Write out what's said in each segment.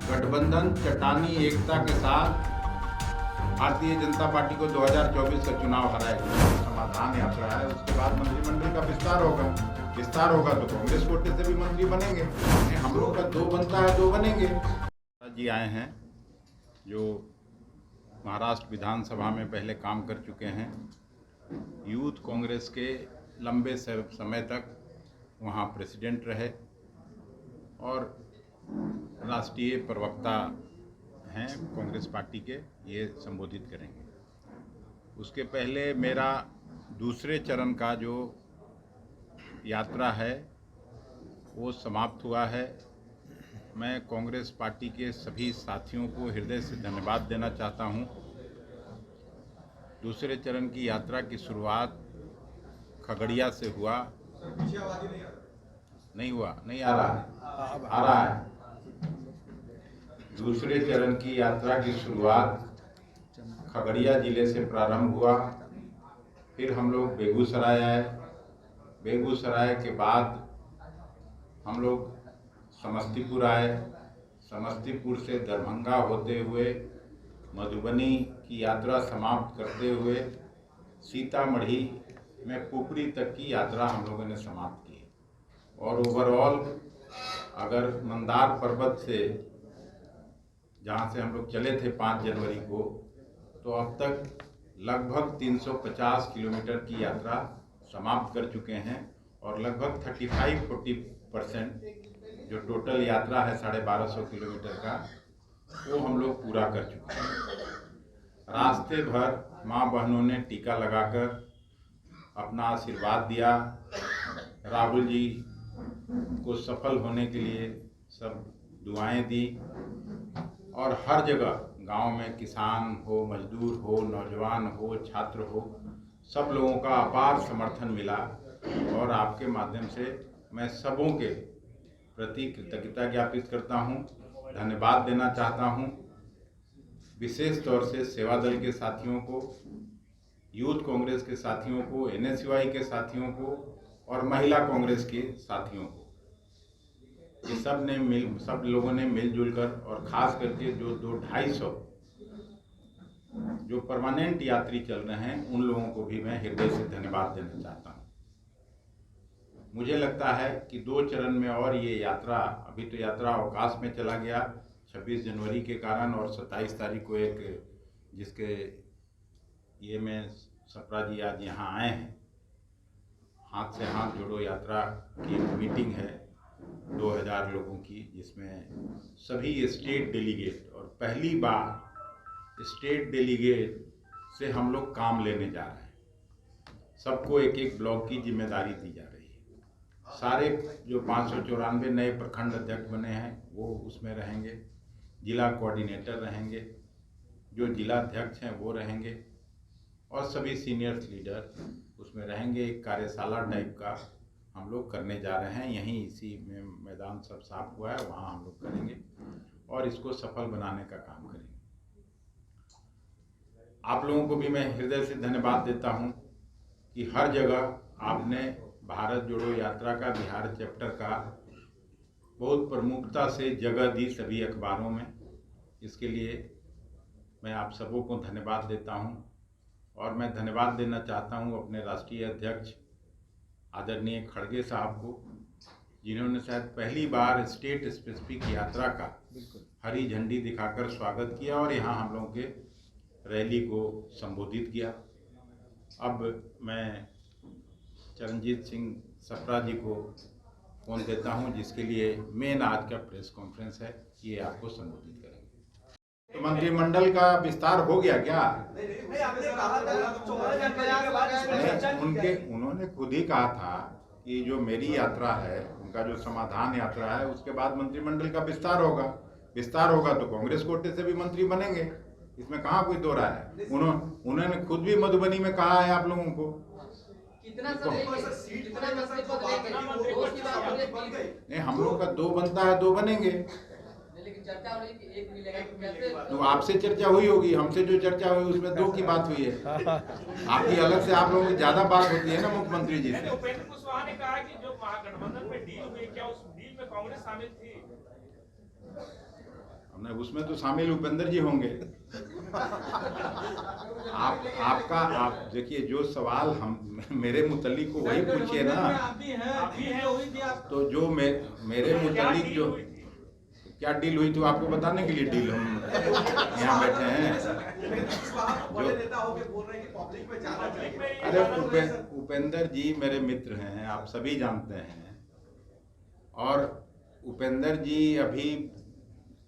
गठबंधन चट्टानी एकता के साथ भारतीय जनता पार्टी को 2024 का चुनाव हराएगी। समाधान यात्रा है, उसके बाद मंत्रिमंडल का विस्तार होगा तो कांग्रेस कोटे से भी मंत्री बनेंगे। हम लोग का दो बनता है, दो बनेंगे। जी आए हैं जो महाराष्ट्र विधानसभा में पहले काम कर चुके हैं, यूथ कांग्रेस के लंबे समय तक वहाँ प्रेसिडेंट रहे और राष्ट्रीय प्रवक्ता हैं कांग्रेस पार्टी के, ये संबोधित करेंगे। उसके पहले मेरा दूसरे चरण का जो यात्रा है वो समाप्त हुआ है। मैं कांग्रेस पार्टी के सभी साथियों को हृदय से धन्यवाद देना चाहता हूं। दूसरे चरण की यात्रा की शुरुआत खगड़िया से हुआ, नहीं आ रहा है। दूसरे चरण की यात्रा की शुरुआत खगड़िया जिले से प्रारंभ हुआ, फिर हम लोग बेगूसराय आए। बेगूसराय के बाद हम लोग समस्तीपुर आए। समस्तीपुर से दरभंगा होते हुए मधुबनी की यात्रा समाप्त करते हुए सीतामढ़ी में पुपरी तक की यात्रा हम लोगों ने समाप्त की। और ओवरऑल अगर मंदार पर्वत से जहाँ से हम लोग चले थे 5 जनवरी को, तो अब तक लगभग 350 किलोमीटर की यात्रा समाप्त कर चुके हैं और लगभग 35-40% जो टोटल यात्रा है 1250 किलोमीटर का, वो हम लोग पूरा कर चुके हैं। रास्ते भर माँ बहनों ने टीका लगाकर अपना आशीर्वाद दिया। राहुल जी को सफल होने के लिए सब दुआएं दी और हर जगह गांव में किसान हो, मजदूर हो, नौजवान हो, छात्र हो, सब लोगों का अपार समर्थन मिला। और आपके माध्यम से मैं सबों के प्रति कृतज्ञता ज्ञापित करता हूं, धन्यवाद देना चाहता हूं। विशेष तौर से सेवा दल के साथियों को, यूथ कांग्रेस के साथियों को, NSUI के साथियों को और महिला कांग्रेस के साथियों को। ये सब लोगों ने मिलजुल कर, और खास करके जो 250 जो परमानेंट यात्री चल रहे हैं, उन लोगों को भी मैं हृदय से धन्यवाद देना चाहता हूं। मुझे लगता है कि 2 चरण में और ये यात्रा, अभी तो यात्रा अवकाश में चला गया 26 जनवरी के कारण, और 27 तारीख को एक जिसके ये में सप्रा जी आज यहाँ आए हैं, हाथ से हाथ जोड़ो यात्रा की एक मीटिंग है 2000 लोगों की, जिसमें सभी स्टेट डेलीगेट, और पहली बार स्टेट डेलीगेट से हम लोग काम लेने जा रहे हैं। सबको एक एक ब्लॉक की जिम्मेदारी दी जा रही है। सारे जो 594 नए प्रखंड अध्यक्ष बने हैं वो उसमें रहेंगे, जिला कोऑर्डिनेटर रहेंगे, जो जिला अध्यक्ष हैं वो रहेंगे, और सभी सीनियर लीडर उसमें रहेंगे। एक कार्यशाला टाइप का हम लोग करने जा रहे हैं, यहीं इसी में मैदान सब साफ हुआ है, वहाँ हम लोग करेंगे और इसको सफल बनाने का काम करेंगे। आप लोगों को भी मैं हृदय से धन्यवाद देता हूँ कि हर जगह आपने भारत जोड़ो यात्रा का, बिहार चैप्टर का बहुत प्रमुखता से जगह दी सभी अखबारों में। इसके लिए मैं आप सबों को धन्यवाद देता हूँ। और मैं धन्यवाद देना चाहता हूँ अपने राष्ट्रीय अध्यक्ष आदरणीय खड़गे साहब को, जिन्होंने शायद पहली बार स्टेट स्पेसिफिक यात्रा का हरी झंडी दिखाकर स्वागत किया और यहाँ हम लोगों के रैली को संबोधित किया। अब मैं चरणजीत सिंह सप्रा जी को फोन देता हूं, जिसके लिए मेन आज का प्रेस कॉन्फ्रेंस है, ये आपको संबोधित करेंगे। तो मंत्रिमंडल का विस्तार हो गया क्या? उन्होंने खुद ही कहा था कि जो मेरी यात्रा है, उनका जो समाधान यात्रा है, उसके बाद मंत्रिमंडल का विस्तार होगा तो कांग्रेस कोटे से भी मंत्री बनेंगे। इसमें कहाँ कोई दो राय है। उन्होंने खुद भी मधुबनी में कहा है आप लोगों को। नहीं, हम लोग का 2 बनता है, 2 बनेंगे। तो आपसे चर्चा हुई होगी, हमसे जो चर्चा हुई उसमें 2 की बात हुई है। आपकी अलग से आप लोगों की ज्यादा बात होती है ना मुख्यमंत्री जी से। उपेंद्र कुशवाहा ने कहा कि जो महागठबंधन में डील हुई, क्या उस डील में कांग्रेस शामिल थी? नहीं, उसमें तो शामिल उपेंद्र जी होंगे। आप देखिए, जो सवाल हम मेरे मुतल्लिक को वही पूछिए ना। तो जो मेरे मुतल्लिक जो क्या डील हुई, तो आपको बताने के लिए डील हम यहाँ बैठे हैं। अरे उपेंद्र जी मेरे मित्र हैं, आप सभी जानते हैं। और उपेंद्र जी अभी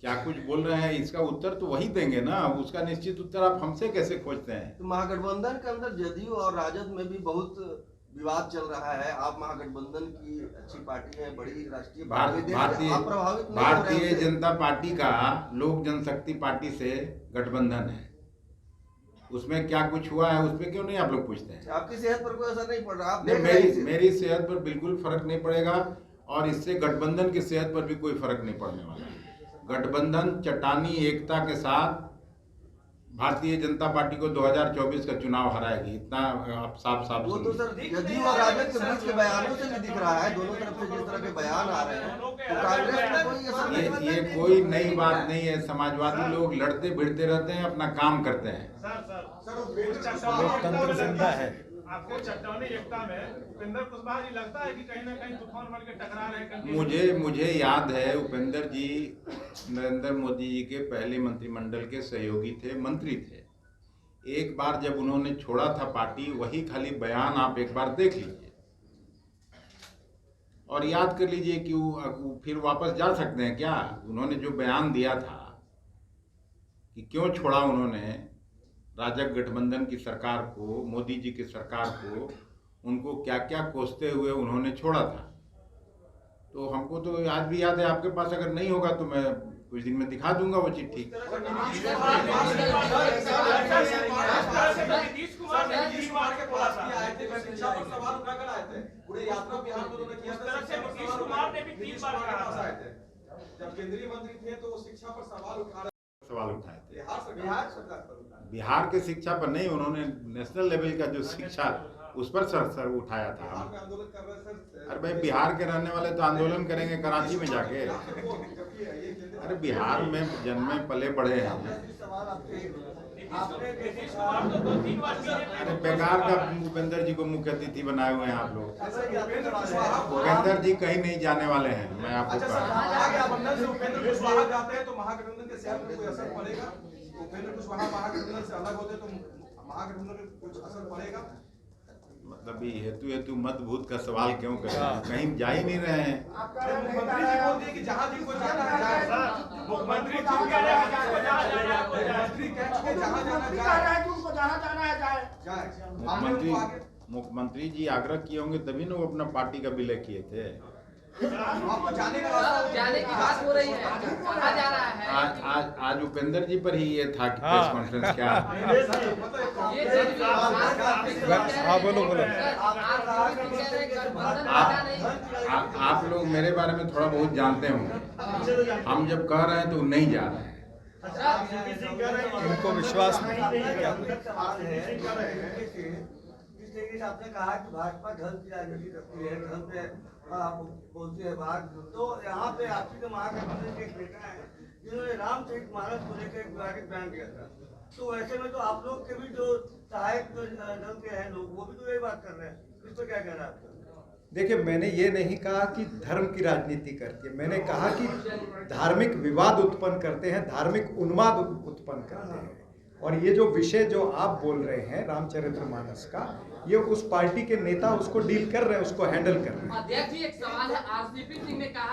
क्या कुछ बोल रहे हैं, इसका उत्तर तो वही देंगे ना। उसका निश्चित उत्तर आप हमसे कैसे खोजते हैं? तो महागठबंधन के अंदर जदयू और राजद में भी बहुत विवाद चल रहा है। आप महागठबंधन की अच्छी पार्टी है, बड़ी राष्ट्रीय भारतीय जनता पार्टी का लोक जनशक्ति पार्टी से गठबंधन है। उसमें क्या कुछ हुआ है, उसमें क्यों नहीं आप लोग पूछते हैं? आपकी सेहत पर कोई असर नहीं पड़ रहा? मेरी सेहत पर बिल्कुल फर्क नहीं पड़ेगा, और इससे गठबंधन की सेहत पर भी कोई फर्क नहीं पड़ने वाला। गठबंधन चट्टानी एकता के साथ भारतीय जनता पार्टी को 2024 का चुनाव हराएगी, इतना आप साफ वो तो सर जदयू और राजद के बीच के बयानों से भी दिख रहा है। दोनों तरफ से जिस तरह के बयान आ रहे हैं, तो कांग्रेस में कोई असर नहीं। ये कोई नई बात नहीं है। समाजवादी लोग लड़ते भिड़ते रहते हैं, अपना काम करते हैं। लोकतंत्र जिंदा है। आपको चट्टानी एकता में उपेंद्र कुशवाहा जी लगता है कि कहीं ना कहीं तूफान बन के टकरा रहे हैं? मुझे याद है, उपेंद्र जी नरेंद्र मोदी जी के पहले मंत्रिमंडल के सहयोगी थे, मंत्री थे। एक बार जब उन्होंने छोड़ा था पार्टी, वही खाली बयान आप एक बार देख लीजिए और याद कर लीजिए कि वो फिर वापस जा सकते हैं क्या? उन्होंने जो बयान दिया था कि क्यों छोड़ा उन्होंने राजग गठबंधन की सरकार को, मोदी जी की सरकार को, उनको क्या क्या कोसते हुए उन्होंने छोड़ा था। तो हमको तो आज भी याद है। आपके पास अगर नहीं होगा तो मैं कुछ दिन में दिखा दूंगा वो चिट्ठी। जब केंद्रीय मंत्री थे तो वो शिक्षा पर सवाल उठाए थे। बिहार सरकार पर, बिहार के शिक्षा पर नहीं, उन्होंने नेशनल लेवल का जो शिक्षा उस पर सर उठाया था। आंदोलन कर रहे सर। अरे भाई, बिहार के रहने वाले तो आंदोलन करेंगे कराची में जाके। अरे बिहार में जन्मे पले बढ़े हैं। अरे बेकार का उपेंद्र जी को मुख्य अतिथि बनाए हुए हैं आप लोग। उपेंद्र जी कहीं नहीं जाने वाले हैं, मैं आपको उपेंद्र कुशवाहा जाते हैं तो महागठबंधन के सेहत पर कोई असर पड़ेगा? उपेंद्र कुशवाहा महागठबंधन से अलग होते तो महागठबंधन में कुछ असर पड़ेगा? मतलब हेतु मत भूत का सवाल क्यों कर रहे हैं? कहीं जा ही नहीं रहे हैं। मुख्यमंत्री जी बोल दिए कि जहाँ जिनको जाना है जाए। मुख्यमंत्री जी कह रहे हैं जिसको जहाँ जाना है जाए। मुख्यमंत्री जी आग्रह किए होंगे तभी ना वो अपना पार्टी का विलय किए थे। जाने की बात हो रही है, कहाँ जा रहा है? आज उपेंद्र जी पर ही ये था कि प्रेस कॉन्फ्रेंस क्या। बोलो। आप लोग मेरे बारे में थोड़ा बहुत जानते होंगे। हम जब कह रहे हैं तो नहीं जा रहे हैं। उनको विश्वास नहीं। आपने कहा कि भाजपा धर्म की राजनीति करती है, धर्म पे बोलती है बात। तो यहाँ पे आपसी के महागठबंधन के एक नेता है जिन्होंने रामचरितमानस को लेकर एक विवादित बयान दिया था। तो ऐसे में तो आप लोग के भी जो सहायक दल के हैं लोग, वो भी तो यही बात कर रहे हैं। इस पर क्या कहना है आपका? देखिए, मैंने ये नहीं कहा कि धर्म की राजनीति करती है। मैंने कहा कि धार्मिक विवाद उत्पन्न करते हैं, धार्मिक उन्माद उत्पन्न करते हैं। और ये जो विषय जो आप बोल रहे हैं रामचरितमानस का, ये उस पार्टी के नेता उसको डील कर रहे हैं, उसको हैंडल कर रहे हैं। अध्यक्ष जी, एक सवाल है। आरसीपी सिंह ने कहा